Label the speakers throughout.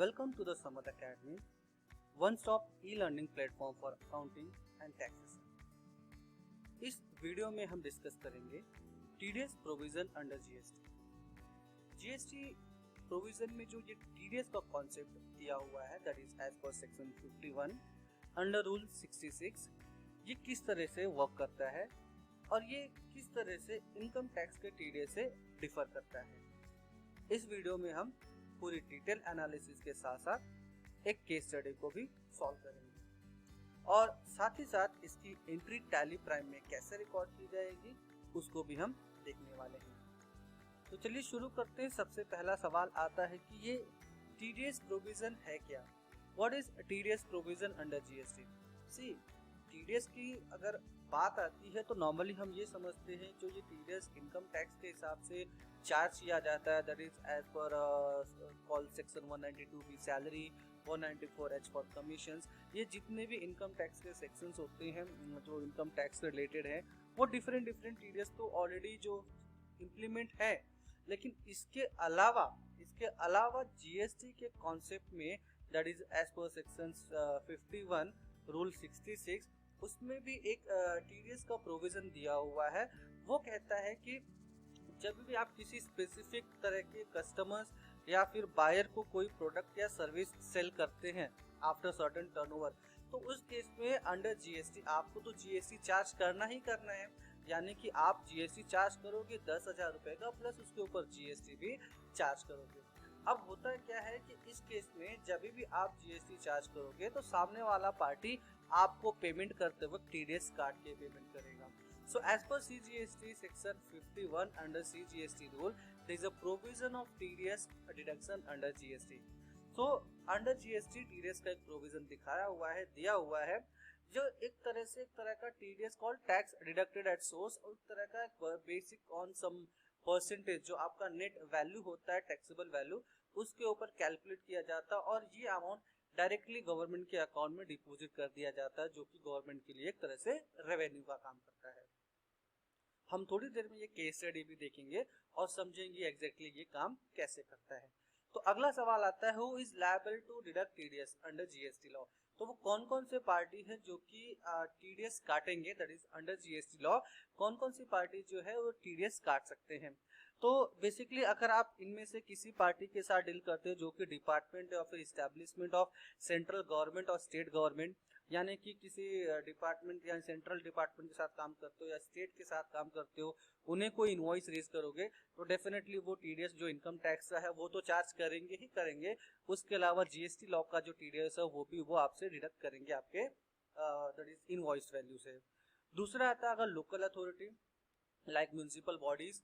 Speaker 1: Welcome to the Samad Academy, one-stop e-learning platform for accounting and taxation. इस video में हम discuss करेंगे TDS provision under GST. GST provision में जो ये टीडीएस का कॉन्सेप्ट दिया हुआ है, that is as per section 51 under rule 66, ये किस तरह से वर्क करता है और ये किस तरह से इनकम टैक्स के टीडीएस से डिफर करता है। इस वीडियो में हम पूरी डिटेल एनालिसिस के साथ साथ एक केस स्टडी को भी सॉल्व करेंगे और साथ ही साथ इसकी एंट्री टैली प्राइम में कैसे रिकॉर्ड की जाएगी उसको भी हम देखने वाले हैं। तो चलिए शुरू करते हैं। सबसे पहला सवाल आता है कि ये टीडीएस प्रोविजन है क्या? What is TDS provision under GST? See, TDS की अगर बात आती है तो नॉर्मली हम ये समझते हैं जो ये टीडीएस इनकम टैक्स के हिसाब से चार्ज किया जाता है, that is as per call section 192 salary, 194H for commissions. ये जितने भी इनकम टैक्स के सेक्शंस होते हैं जो इनकम टैक्स से रिलेटेड है वो डिफरेंट टीडीएस तो ऑलरेडी जो इम्प्लीमेंट है, लेकिन इसके अलावा जीएसटी के कॉन्सेप्ट में that is as per section 51 rule 66 उसमें भी एक टीडीएस का प्रोविजन दिया हुआ है। वो कहता है कि जब भी आप किसी स्पेसिफिक तरह के कस्टमर्स या फिर बायर को कोई प्रोडक्ट या सर्विस सेल करते हैं आफ्टर सर्टेन टर्नओवर, तो उस केस में अंडर जीएसटी आपको तो जीएसटी चार्ज करना ही करना है, यानी कि आप जीएसटी चार्ज करोगे 10,000 रुपए का प्लस उसके ऊपर जीएसटी भी चार्ज करोगे। अब होता क्या है कि इस केस में जब भी आप जीएसटी चार्ज करोगे तो सामने वाला पार्टी आपको पेमेंट करते वक्त टीडीएस काट के पेमेंट करेगा। So as per CGST section 51 under CGST rule, there is a provision of TDS deduction under GST. So under GST TDS का एक प्रोविजन दिया हुआ है जो एक तरह का TDS called tax deducted at source और एक तरह का बेसिक ऑन सम परसेंटेज जो आपका नेट वैल्यू होता है, टैक्सेबल वैल्यू, उसके ऊपर कैलकुलेट किया जाता है और ये अमाउंट डायरेक्टली गवर्नमेंट के अकाउंट में डिपॉजिट कर दिया जाता है, जो कि गवर्नमेंट के लिए एक तरह से रेवेन्यू का काम करता है। हम थोड़ी देर में ये केस स्टडी भी देखेंगे और समझेंगे एग्जैक्टली ये काम कैसे करता है। तो अगला सवाल आता है, who is liable to deduct TDS under GST law? तो वो कौन से पार्टी है जो कि टीडीएस काटेंगे, that is under GST law कौन सी पार्टी जो है वो टीडीएस काट सकते हैं? तो बेसिकली अगर आप इनमें से किसी पार्टी के साथ डील करते हो जो कि डिपार्टमेंट या फिर इस्टेब्लिशमेंट ऑफ सेंट्रल गवर्नमेंट और स्टेट गवर्नमेंट, यानी कि किसी डिपार्टमेंट या सेंट्रल डिपार्टमेंट के साथ काम करते हो या स्टेट के साथ काम करते हो, उन्हें कोई इनवॉइस रेज करोगे तो डेफिनेटली वो टीडीएस जो इनकम टैक्स है वो तो चार्ज करेंगे ही करेंगे। उसके अलावा जीएसटी लॉ का जो टीडीएस है वो आपसे डिडक्ट करेंगे आपके दैट इज इनवॉइस वैल्यू से। दूसरा आता है अगर local authority like municipal bodies,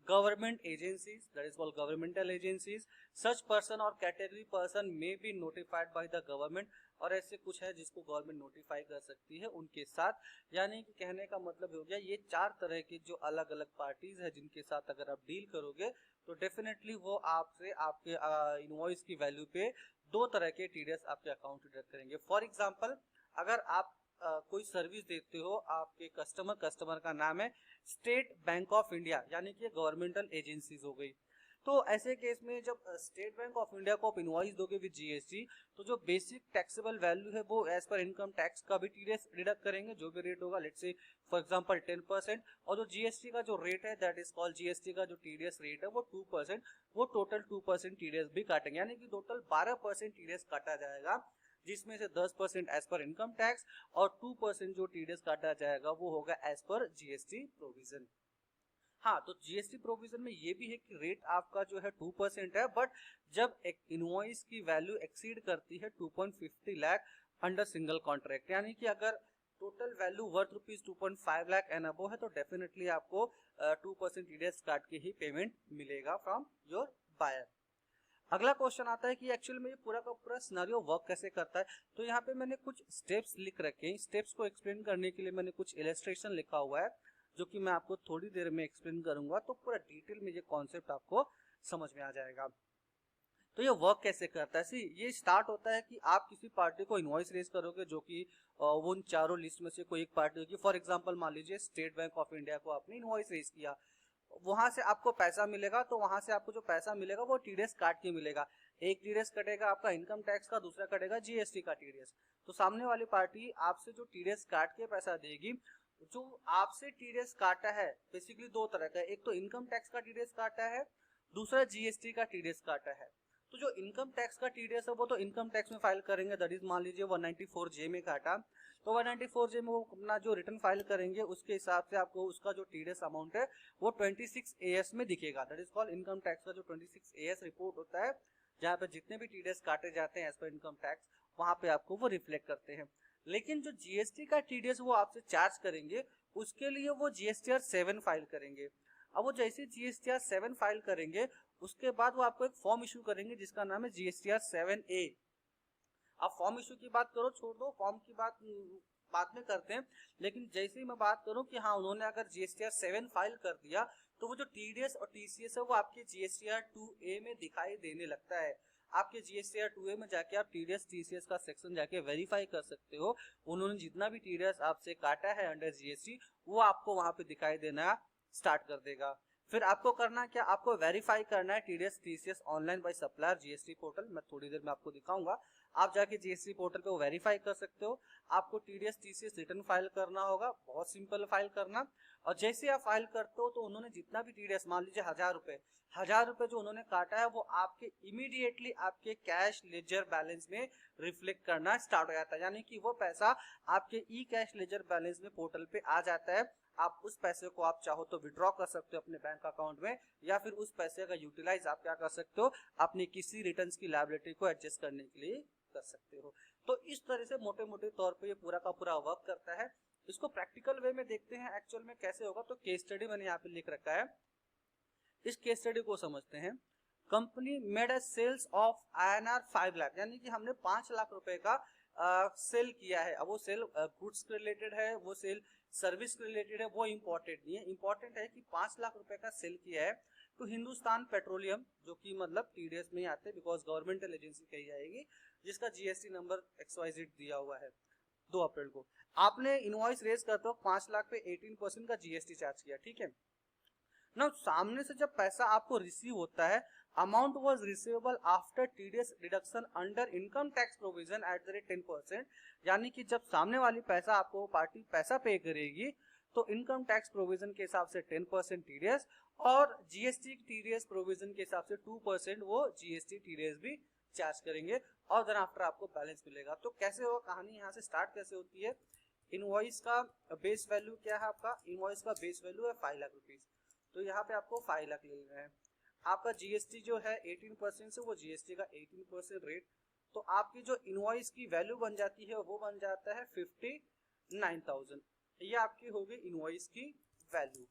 Speaker 1: government agencies, that is called governmental agencies, such person or category person may be notified by the government, और ऐसे कुछ है जिसको गवर्नमेंट नोटिफाई कर सकती है उनके साथ, यानी कि कहने का मतलब हो गया ये चार तरह की जो अलग अलग पार्टीज है जिनके साथ अगर आप डील करोगे तो डेफिनेटली वो आपसे आपके इनवॉइस की वैल्यू पे दो तरह के टीडीएस आपके अकाउंट डिडक्ट करेंगे। फॉर एग्जाम्पल अगर आप कोई सर्विस देते हो, आपके कस्टमर का नाम है स्टेट बैंक ऑफ इंडिया, यानी कि गवर्नमेंटल एजेंसीज हो गई, तो ऐसे केस में जब स्टेट बैंक ऑफ इंडिया को आप इनवॉइस दोगे विद जीएसटी तो जो बेसिक टैक्सेबल वैल्यू है वो एज पर इनकम टैक्स का भी टीडीएस डिडक्ट करेंगे, जो भी रेट होगा लेट्स से फॉर एग्जांपल 10%, और जो जीएसटी का जो रेट है दैट इज कॉल्ड जीएसटी का जो टीडीएस रेट है वो 2%, वो टोटल 2% टीडीएस भी काटेंगे, यानी कि टोटल 12% टीडीएस काटा जाएगा, जिसमें से 10% एज पर इनकम टैक्स और 2% जो टीडीएस काटा जाएगा वो होगा एज पर जीएसटी प्रोविजन। हाँ, तो जीएसटी प्रोविजन में ये भी है कि रेट आपका जो है 2% है, बट जब एक इनवॉइस की वैल्यू एक्सीड करती है 2.50 लाख अंडर सिंगल कॉन्ट्रैक्ट, यानी कि अगर total value worth rupees 2.5 lakh and above है तो डेफिनेटली आपको 2% टीडीएस काट के ही पेमेंट मिलेगा फ्रॉम योर बायर। अगला क्वेश्चन आता है कि एक्चुअली में ये पूरा का पूरा सिनेरियो वर्क कैसे करता है। तो यहाँ पे मैंने कुछ स्टेप्स लिख रखे हैं, स्टेप्स को एक्सप्लेन करने के लिए मैंने कुछ इलस्ट्रेशन लिखा हुआ है जो कि मैं आपको थोड़ी देर में एक्सप्लेन करूंगा, तो पूरा डिटेल में ये कॉन्सेप्ट आपको समझ में आ जाएगा। तो ये वर्क कैसे करता है, सी ये स्टार्ट होता है कि आप किसी पार्टी को इनवॉइस रेज करोगे जो कि वो उन चारों लिस्ट में से कोई एक पार्टी होगी। फॉर एग्जांपल मान लीजिए स्टेट बैंक ऑफ इंडिया को आपने इनवॉइस रेज किया, वहां से आपको पैसा मिलेगा, तो वहां से आपको जो पैसा मिलेगा वो टीडीएस काट के मिलेगा। एक टीडीएस कटेगा आपका इनकम टैक्स का, दूसरा कटेगा जीएसटी का टीडीएस। तो सामने वाली पार्टी आपसे जो टीडीएस काट के पैसा देगी, जो आपसे टीडीएस काटा है बेसिकली दो तरह का, एक तो इनकम टैक्स का टीडीएस काटा है, दूसरा जीएसटी का टीडीएस काटा है। तो जो इनकम टैक्स का टीडीएस है वो तो इनकम टैक्स में फाइल करेंगे, दैट इज मान लीजिए 194J में काटा, तो 194J में वो अपना जो रिटर्न फाइल करेंगे उसके हिसाब से आपको उसका जो टीडीएस अमाउंट है वो 26AS में दिखेगा। That is called income tax का जो 26AS रिपोर्ट होता है, जहाँ पे जितने भी टीडीएस काटे जाते हैं एज पर इनकम टैक्स, वहां पे आपको वो रिफ्लेक्ट करते हैं। लेकिन जो जीएसटी का टीडीएस वो आपसे चार्ज करेंगे, उसके लिए वो जीएसटीआर 7 फाइल करेंगे। अब वो जैसे जीएसटीआर 7 फाइल करेंगे, उसके बाद वो आपको एक फॉर्म इशू करेंगे जिसका नाम है जीएसटीआर 7A। अब फॉर्म इशू की बात करो, छोड़ दो, फॉर्म की बात बाद में करते हैं। लेकिन जैसे ही मैं बात करूं कि हाँ उन्होंने अगर जीएसटीआर 7 फाइल कर दिया, तो वो जो टीडीएस और टीसीएस है वो आपके जीएसटीआर 2A में दिखाई देने लगता है। आपके जीएसटीआर 2A में जाके आप टीडीएस टीसीएस का सेक्शन जाके वेरीफाई कर सकते हो। उन्होंने जितना भी टीडीएस आपसे काटा है अंडर जीएसटी, वो आपको वहां पे दिखाई देना स्टार्ट कर देगा। फिर आपको करना क्या, आपको वेरीफाई करना है TDS TCS online by supplier GST portal. मैं थोड़ी देर में आपको दिखाऊंगा, आप जाके जीएसटी पोर्टल पे वो वेरीफाई कर सकते हो। आपको टीडीएस टीसीएस रिटर्न फाइल करना होगा, बहुत सिंपल फाइल करना। और जैसे आप फाइल करते हो तो उन्होंने जितना भी टीडीएस, मान लीजिए 1000 रुपए जो उन्होंने काटा है, वो आपके इमीडिएटली आपके कैश लेजर बैलेंस में रिफ्लेक्ट करना स्टार्ट हो जाता है। यानी कि वो पैसा आपके ई कैश लेजर बैलेंस में पोर्टल पे आ जाता है। आप उस पैसे को आप चाहो तो विड्रॉ कर सकते हो अपने बैंक अकाउंट में, या फिर उस पैसे का यूटिलाइज आप क्या कर सकते हो, अपनी किसी रिटर्न्स की लायबिलिटी को एडजस्ट करने के लिए कर सकते हो। तो इस तरह से मोटे मोटे तौर पे ये पूरा का पूरा वर्क करता है। इसको प्रैक्टिकल वे में देखते हैं एक्चुअल में कैसे होगा। तो केस स्टडी मैंने यहाँ पे लिख रखा है, इस केस स्टडी को समझते हैं। Company made a sales of INR 5 lakh, यानी कि हमने 5 लाख रुपए का सेल किया है। अब वो सेल गुड्स रिलेटेड है, वो सेल सर्विस रिलेटेड है, वो इंपॉर्टेंट नहीं है। इंपॉर्टेंट है कि 5 लाख रुपए का सेल किया है तो हिंदुस्तान पेट्रोलियम, जो कि मतलब टीडीएस में ही आते हैं बिकॉज गवर्नमेंटल एजेंसी कही जाएगी, जिसका जीएसटी नंबर XYZ दिया हुआ है। 2 अप्रैल को आपने इनवॉइस रेज करते हो 5 लाख पे 18% का जीएसटी चार्ज किया, ठीक है ना। सामने से जब पैसा आपको रिसीव होता है, amount was receivable after TDS deduction under income tax provision at the rate 10%। यानी कि जब सामने वाली पैसा आपको पार्टी पैसा पे करेगी तो इनकम टैक्स प्रोविजन के हिसाब से 10% टीडीएस और जीएसटी टीडीएस प्रोविजन के हिसाब से 2% वो जीएसटी टीडीएस भी चार्ज करेंगे, और देन आफ्टर आपको बैलेंस मिलेगा। तो कैसे होगा कहानी, यहाँ से स्टार्ट कैसे होती है। इनवॉइस का बेस वैल्यू क्या है, आपका इनवॉइस का बेस वैल्यू है 5 लाख रुपीज, तो यहाँ पे आपको 5 लाख ले लेना है। आपका जीएसटी जो है 18% से, वो जीएसटी का 18% रेट, तो आपकी जो इनवॉइस की वैल्यू बन जाती है वो बन जाता है 59,000। ये आपकी होगी इनवॉइस की वैल्यू।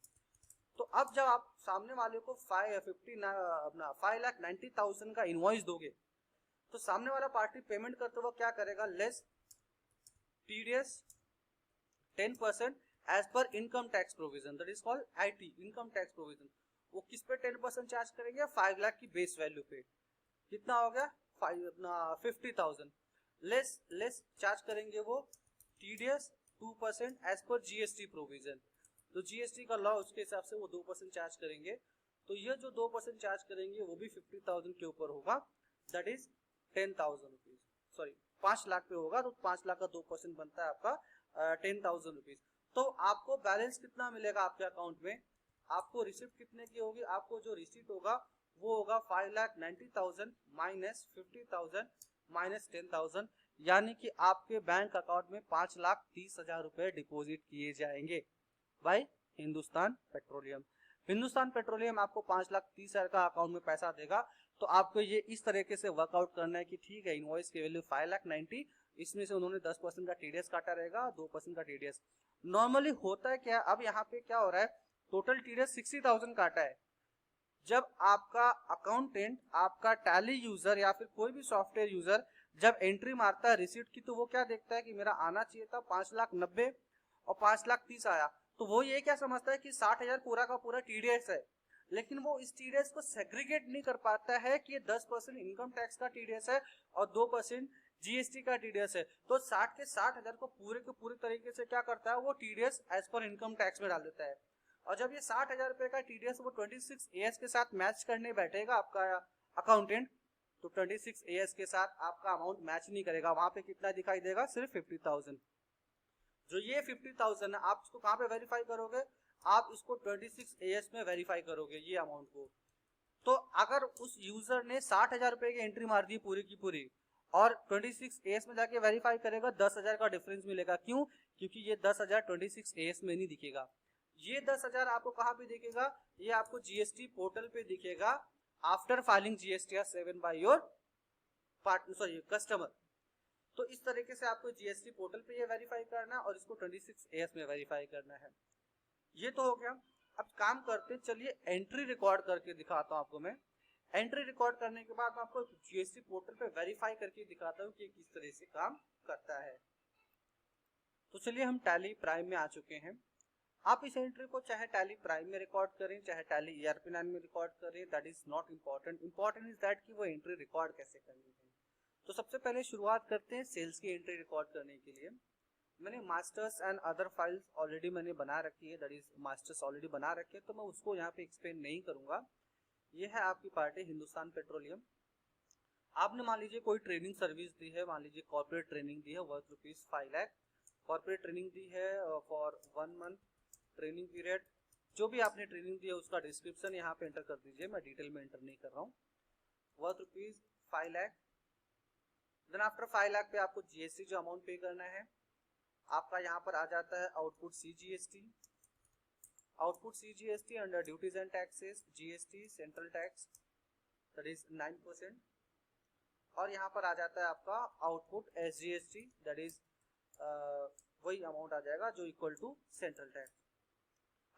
Speaker 1: तो अब जब आप सामने वाले को 5,90,000 का इनवॉइस दोगे, तो सामने वाला पार्टी पेमेंट करते हुए क्या करेगा, less TDS 10% as per income tax provision, that is called IT income tax provision. वो किस पे 10% चार्ज करेंगे, 5 लाख की बेस वैल्यू पे। कितना हो गया 50,000 लेस चार्ज करेंगे वो TDS 2% as per GST provision. तो जीएसटी का लॉ उसके हिसाब से वो 2% चार्ज करेंगे। तो ये जो 2% चार्ज करेंगे वो भी 50,000 के ऊपर होगा, that is 10,000 rupees, sorry 5 lakh पे होगा तो 5 लाख का 2% बनता है आपका 10,000 रुपीज। तो आपको बैलेंस कितना मिलेगा आपके अकाउंट में, आपको रिसिप्ट कितने की होगी, आपको जो रिसीट होगा वो होगा 5,90,000 माइनस 50,000 माइनस 10,000, यानी कि आपके बैंक अकाउंट में 5,30,000 रुपए डिपॉजिट किए जाएंगे by Hindustan Petroleum. Hindustan Petroleum आपको 5,30,000 का अकाउंट में पैसा देगा। तो आपको ये इस तरीके से वर्कआउट करना है कि ठीक है इनवॉइस की वैल्यू 5,90,000, इसमें से उन्होंने 10% का टीडीएस काटा रहेगा, 2% का टीडीएस। नॉर्मली होता है क्या, अब यहाँ पे क्या हो रहा है, टोटल टीडीएस 60,000 काटा है। जब आपका अकाउंटेंट, आपका टैली यूजर या फिर कोई भी सॉफ्टवेयर यूजर जब एंट्री मारता है रिसीट की, तो वो क्या देखता है कि मेरा आना चाहिए था 5,90,000 और 5,30,000 आया, तो वो ये क्या समझता है कि 60,000 पूरा का पूरा टीडीएस है। लेकिन वो इस टीडीएस को सेग्रीगेट नहीं कर पाता है कि ये 10% इनकम टैक्स का टीडीएस है और 2% जीएसटी का टीडीएस है। तो 60 के 60,000 को पूरे के पूरे तरीके से क्या करता है, वो TDS as per income tax में डाल देता है। और जब ये 60,000 रुपए का टीडीएस वो 26AS के साथ मैच करने बैठेगा आपका अकाउंटेंट, तो 26 AS के साथ आपका अमाउंट मैच नहीं करेगा, वहां पे कितना दिखाई देगा, सिर्फ 50,000। जो ये 50,000 है आप इसको कहाँ पे वेरीफाई करोगे, आप इसको 26 AS में वेरीफाई करोगे ये अमाउंट को। तो अगर उस यूजर ने 60,000 रुपए की एंट्री मार दी पूरी की पूरी और 26 AS में जाके वेरीफाई करेगा, 10,000 का डिफरेंस मिलेगा। क्यों? क्योंकि ये 10,000 26 AS में नहीं दिखेगा। ये 10,000 आपको कहाँ पे दिखेगा, ये आपको GST पोर्टल पे दिखेगा after filing GSTR 7 by your customer. तो इस तरीके से आपको GST पोर्टल पे ये वेरीफाई करना है और इसको 26 AS में वेरीफाई करना है। ये तो हो गया। अब काम करते हैं, चलिए एंट्री रिकॉर्ड करके दिखाता हूं आपको मैं। एंट्री रिकॉर्ड करने के बाद मैं आपको GST पोर्टल पे वेरीफाई करके दिखाता हूं कि किस तरह से काम करता है। तो चलिए हम टैली प्राइम में आ चुके हैं। आप इस एंट्री को चाहे टैली प्राइम में रिकॉर्ड करें, चाहे टैली ERP9 में रिकॉर्ड करें, that is not important. Important is that कि वो एंट्री रिकॉर्ड कैसे करनी है। तो सबसे पहले शुरुआत करते हैं सेल्स की एंट्री रिकॉर्ड करने के लिए। मैंने masters and other files already मैंने बना रखी है, दैट इज मास्टर्स ऑलरेडी बना रखे हैं, तो मैं उसको यहाँ पे एक्सप्लेन नहीं करूंगा। ये है आपकी पार्टी हिंदुस्तान पेट्रोलियम। आपने मान लीजिए कोई ट्रेनिंग सर्विस दी है, मान लीजिए कॉर्पोरेट ट्रेनिंग दी है वर्थ ₹5 लाख, कॉर्पोरेट ट्रेनिंग दी है फॉर 1 मंथ ट्रेनिंग पीरियड। जो भी आपने ट्रेनिंग दी है उसका डिस्क्रिप्शन यहाँ पे एंटर कर दीजिए, मैं डिटेल में एंटर नहीं कर रहा हूँ। Worth ₹5 lakh. Then after 5 lakh पे आपको GST जो अमाउंट पे करना है, आपका यहाँ पर आ जाता है output CGST। Output CGST under duties and taxes GST central tax that is 9%। और यहाँ पर आ जाता है आपका आउटपुट SGST दैट इज वही अमाउंट आ जाएगा जो इक्वल टू सेंट्रल टैक्स।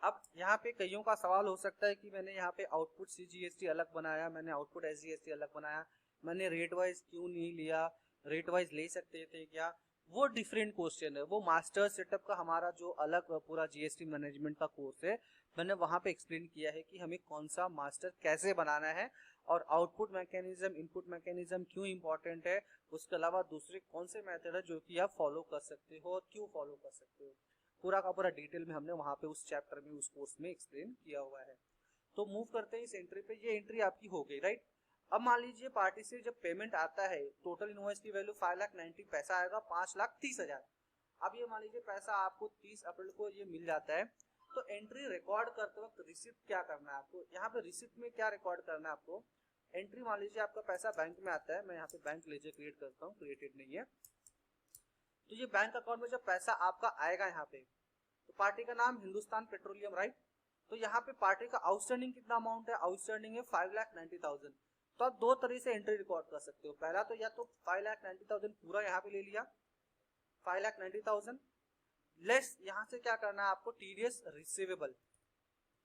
Speaker 1: अब यहाँ पे कईयों का सवाल हो सकता है कि मैंने यहाँ पे आउटपुट CGST अलग बनाया, मैंने आउटपुट SGST अलग बनाया, मैंने रेट वाइज क्यों नहीं लिया, रेट वाइज ले सकते थे क्या? वो डिफरेंट क्वेश्चन है। वो मास्टर सेटअप का हमारा जो अलग पूरा GST मैनेजमेंट का कोर्स है, मैंने वहां पे एक्सप्लेन किया है कि हमें कौन सा मास्टर कैसे बनाना है और आउटपुट मैकेनिज्म इनपुट मैकेनिज्म क्यों इंपॉर्टेंट है, उसके अलावा दूसरे कौन से मेथड है जो कि आप फॉलो कर सकते हो और क्यों फॉलो कर सकते हो। पूरा का पूरा डिटेल में हमने वहां पे उस चैप्टर में उस कोर्स में एक्सप्लेन किया हुआ है। तो मूव करते हैं इस एंट्री पे। ये एंट्री आपकी हो गई, राइट। अब मान लीजिए पार्टी से जब पेमेंट आता है, टोटल इनवॉइस की वैल्यू 5,90,000, पैसा आएगा 5,30,000। अब ये मान लीजिए पैसा आपको 30 अप्रैल को ये मिल जाता है, तो एंट्री रिकॉर्ड करते वक्त रिसिप्ट क्या करना है आपको, यहाँ पे रिसिप्ट में क्या रिकॉर्ड करना है आपको। एंट्री मान लीजिए आपका पैसा बैंक में आता है, मैं यहाँ पे बैंक लेजर क्रिएट करता हूँ, क्रिएटेड नहीं है। तो ये बैंक अकाउंट में जब पैसा आपका आएगा यहाँ पे, तो पार्टी का नाम हिंदुस्तान पेट्रोलियम, राइट। तो यहाँ पे पार्टी का आउटस्टैंडिंग कितना अमाउंट है, आउटस्टैंडिंग है 5,90,000। तो आप दो तरह से एंट्री रिकॉर्ड कर सकते हो। पहला तो या तो 5,90,000 पूरा यहाँ पे ले लिया, 5,90,000 लेस यहाँ से क्या करना है आपको, TDS रिसीवेबल।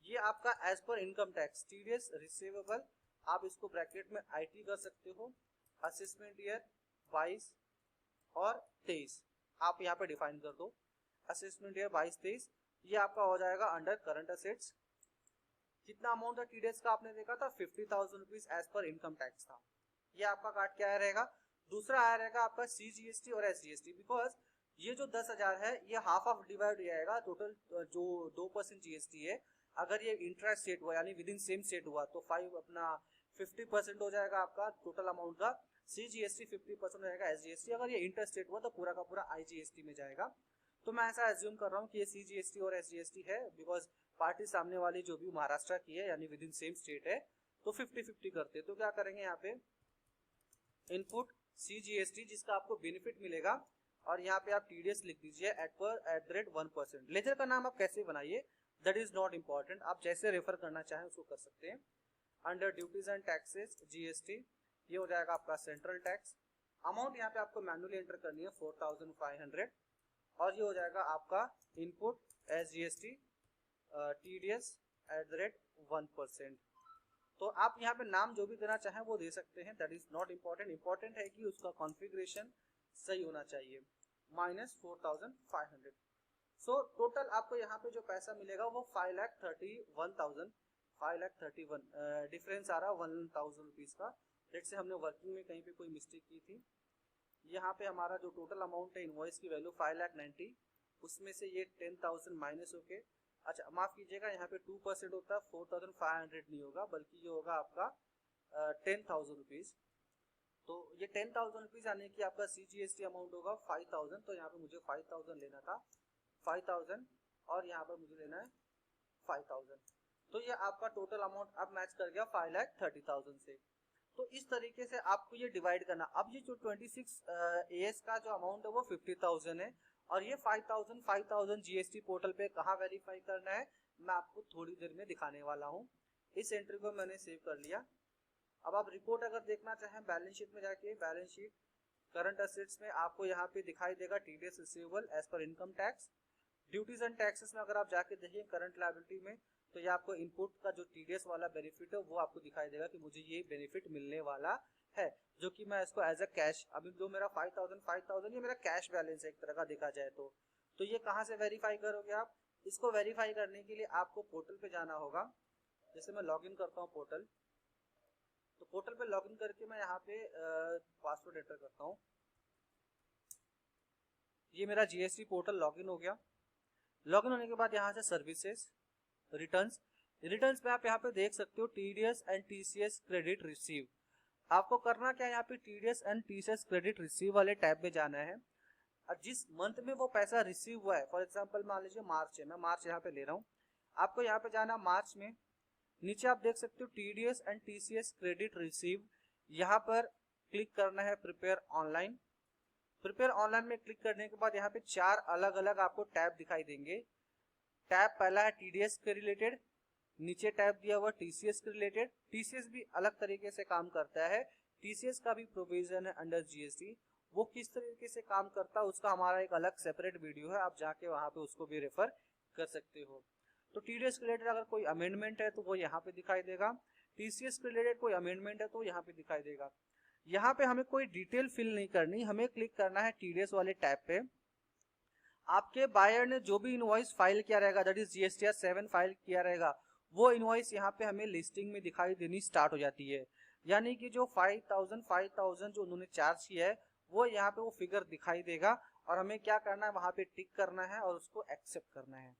Speaker 1: ये आपका as per income tax TDS receivable, आप इसको ब्रैकेट में IT कर सकते हो। असेसमेंट ईयर 22 और 23 आप यहाँ पे डिफाइन कर दो। असेसमेंट ईयर 22-23 ये आपका हो जाएगा अंडर करंट असेट्स। कितना अमाउंट था TDS का आपने देखा था, 50,000 rupees as per income tax था। ये आपका काट क्या रहेगा, दूसरा आया रहेगा आपका CGST और SGST। बिकॉज ये जो 10,000 है ये हाफ ऑफ डिवाइड हो जाएगा, टोटल जो 2% GST है, अगर ये इंट्रा स्टेट हुआ यानी विद इन सेम स्टेट हुआ तो 50% हो जाएगा आपका टोटल अमाउंट का, CGST 50% हो जाएगा, SGST अगर ये इंटर स्टेट हुआ तो पूरा का पूरा IGST में जाएगा। तो मैं ऐसा एज्यूम कर रहा हूँ कि ये CGST और SGST है, बिकॉज पार्टी सामने वाली जो भी महाराष्ट्र की है यानी विद इन सेम स्टेट है, तो 50-50 करते हैं। तो क्या करेंगे यहाँ पे इनपुट CGST जिसका आपको बेनिफिट मिलेगा और यहाँ पे आप TDS लिख दीजिए एट 1%। लेजर का नाम आप कैसे बनाइए दैट इज नॉट इम्पॉर्टेंट, आप जैसे रेफर करना चाहें उसको कर सकते हैं। Under duties and taxes GST ये हो जाएगा आपका सेंट्रल टैक्स। अमाउंट यहाँ पे आपको मैनुअली एंटर करनी है 4,500 और ये हो जाएगा आपका इनपुट SGST TDS एट 1%। तो आप यहाँ पे नाम जो भी देना चाहें वो दे सकते हैं, that is not important. Important है कि उसका कॉन्फ़िगरेशन सही होना चाहिए। -4,500। सो टोटल आपको यहाँ पे जो पैसा मिलेगा वो 5,31,000, 5,31 डिफरेंस आ रहा है 1,000 रुपीज का। लेट से हमने वर्किंग में कहीं पे कोई मिस्टेक की थी। यहाँ पे हमारा जो टोटल अमाउंट है इनवॉइस की वैल्यू 5,90,000, उसमें से ये 10,000 माइनस होके, अच्छा माफ कीजिएगा यहाँ पे 2% होता है, 4,500 नहीं होगा बल्कि ये होगा आपका 10,000 रुपीज। तो ये 10,000 रुपीज यानी कि आपका CGST अमाउंट होगा 5,000। तो यहाँ पे मुझे 5,000 लेना था, 5,000, और यहाँ पर मुझे लेना है 5,000। तो ये आपका टोटल अमाउंट अब मैच कर गया 5,30,000 से। तो इस तरीके से आपको ये डिवाइड करना। अब ये जो 26 AS का जो अमाउंट है वो 50,000 है, और ये 5,000 GST पोर्टल पे कहाँ वेरीफाई करना है मैं आपको थोड़ी देर में दिखाने वाला हूँ। इस एंट्री को मैंने सेव कर लिया। अब आप रिपोर्ट अगर देखना चाहें बैलेंस शीट में जाके, बैलेंस शीट करंट असेट्स में आपको यहाँ पे दिखाई देगा TDS receivable as per income tax. Duties and taxes में अगर आप जाके देखिए करंट लायबिलिटी में, तो ये आपको इनपुट का जो TDS वाला बेनिफिट है वो आपको दिखाई देगा कि मुझे ये बेनिफिट मिलने वाला है, जो कि मैं इसको एज अ कैश, अभी जो मेरा 5,000 ये मेरा कैश बैलेंस है एक तरह का देखा जाए तो ये कहाँ से वेरीफाई करोगे आप? इसको वेरीफाई करने के लिए आपको पोर्टल पे जाना होगा। जैसे मैं लॉगिन करता हूँ पोर्टल, तो पोर्टल पे लॉगिन करके मैं यहाँ पे पासवर्ड एंटर करता हूँ। ये मेरा GST पोर्टल लॉगिन हो गया। लॉगिन होने के बाद यहाँ से सर्विसेज, रिटर्न्स पे आप यहाँ पे देख सकते हो TDS and TCS credit receive. आपको करना क्या है, यहाँ पे TDS and TCS credit receive वाले टैब में जाना है। और जिस मंथ में वो पैसा रिसीव हुआ है, फॉर एग्जांपल मान लीजिए मार्च है, मैं मार्च यहाँ पे ले रहा हूँ, आपको यहाँ पे जाना मार्च में। नीचे आप देख सकते हो TDS and TCS credit receive, यहाँ पर क्लिक करना है प्रिपेयर ऑनलाइन। प्रिपेयर ऑनलाइन में क्लिक करने के बाद यहाँ पे 4 अलग अलग आपको टैब दिखाई देंगे। टैब पहला है TDS के रिलेटेड, नीचे टैब दिया हुआ TCS के रिलेटेड। TCS भी अलग तरीके से काम करता है, TCS का भी प्रोविजन है अंडर GST। वो किस तरीके से काम करता है उसका हमारा एक अलग सेपरेट वीडियो है, आप जाके वहां पे उसको भी रेफर कर सकते हो। तो TDS के रिलेटेड अगर कोई अमेंडमेंट है तो वो यहाँ पे दिखाई देगा, TCS के रिलेटेड कोई अमेंडमेंट है तो यहाँ पे दिखाई देगा। यहाँ पे हमें कोई डिटेल फिल नहीं करनी, हमें क्लिक करना है TDS वाले टैब पे। आपके बायर ने जो भी इनवॉइस फाइल किया रहेगा, दैट इज GSTR 7 फाइल किया रहेगा, वो इनवॉइस यहाँ पे हमें लिस्टिंग में दिखाई देनी स्टार्ट हो जाती है। यानी कि जो 5,000 जो उन्होंने चार्ज किया है वो यहाँ पे वो फिगर दिखाई देगा, और हमें क्या करना है वहां पे टिक करना है और उसको एक्सेप्ट करना है।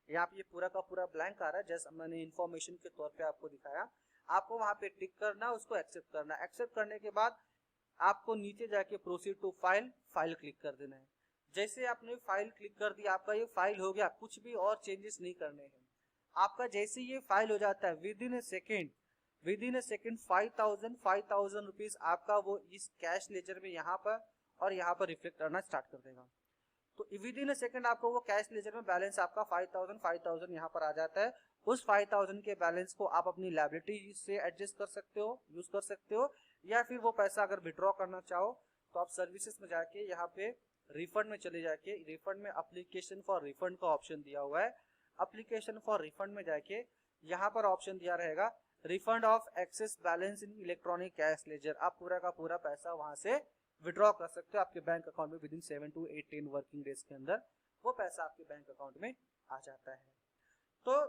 Speaker 1: यहाँ पे ये पूरा का पूरा ब्लैंक आ रहा है, जैसा मैंने इन्फॉर्मेशन के तौर पे आपको दिखाया। आपको वहां पे टिक करना, उसको एक्सेप्ट करना। एक्सेप्ट करने के बाद आपको नीचे जाके प्रोसीड टू फाइल क्लिक कर देना है। जैसे आपने फाइल क्लिक कर दिया, आपका ये फाइल हो गया, कुछ भी और चेंजेस नहीं करने हैं। आपका जैसे ये फाइल हो जाता है with in A second 5,000 rupees आपका वो इस कैश लेजर में यहाँ पर और यहाँ पर रिफ्लेक्ट करना स्टार्ट कर देगा। तो विद इन ए सेकेंड आपको वो कैश लेजर में बैलेंस आपका 5,000 यहाँ पर आ जाता है। उस 5,000 के बैलेंस को आप अपनी लायबिलिटी से एडजस्ट कर सकते हो, यूज कर सकते हो, या फिर वो पैसा अगर विड्रॉ करना चाहो तो आप सर्विसेज में जाके यहाँ पे रिफंड में चले जाके, रिफंड में एप्लीकेशन फॉर रिफंड का ऑप्शन दिया हुआ है। एप्लीकेशन फॉर रिफंड में जाके यहाँ पर ऑप्शन दिया रहेगा refund of excess balance in electronic cash ledger. आप पूरा का पूरा पैसा वहां से विड्रॉ कर सकते हो आपके बैंक अकाउंट में। With in 7 to 10 working days के अंदर वो पैसा आपके बैंक अकाउंट में आ जाता है। तो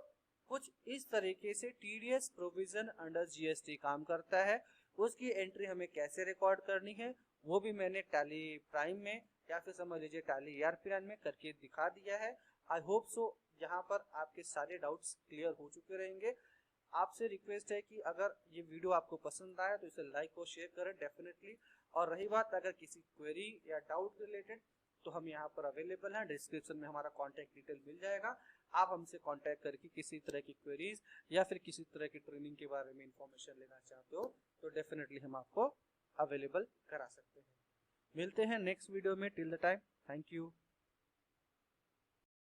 Speaker 1: कुछ इस तरीके से TDS प्रोविजन अंडर GST काम करता है। उसकी एंट्री हमें कैसे रिकॉर्ड करनी है वो भी मैंने टैली प्राइम में या फिर समझ लीजिए टैली ERP में करके दिखा दिया है। आई होप सो यहाँ पर आपके सारे डाउट्स क्लियर हो चुके रहेंगे। आपसे रिक्वेस्ट है कि अगर ये वीडियो आपको पसंद आया तो इसे लाइक और शेयर करें डेफिनेटली। और रही बात अगर किसी क्वेरी या डाउट रिलेटेड, तो हम यहाँ पर अवेलेबल हैं, डिस्क्रिप्शन में हमारा कॉन्टैक्ट डिटेल मिल जाएगा। आप हमसे कॉन्टैक्ट करके किसी तरह की क्वेरीज या फिर किसी तरह की ट्रेनिंग के बारे में इंफॉर्मेशन लेना चाहते हो तो डेफिनेटली हम आपको अवेलेबल करा सकते हैं। मिलते हैं नेक्स्ट वीडियो में, till the time thank you.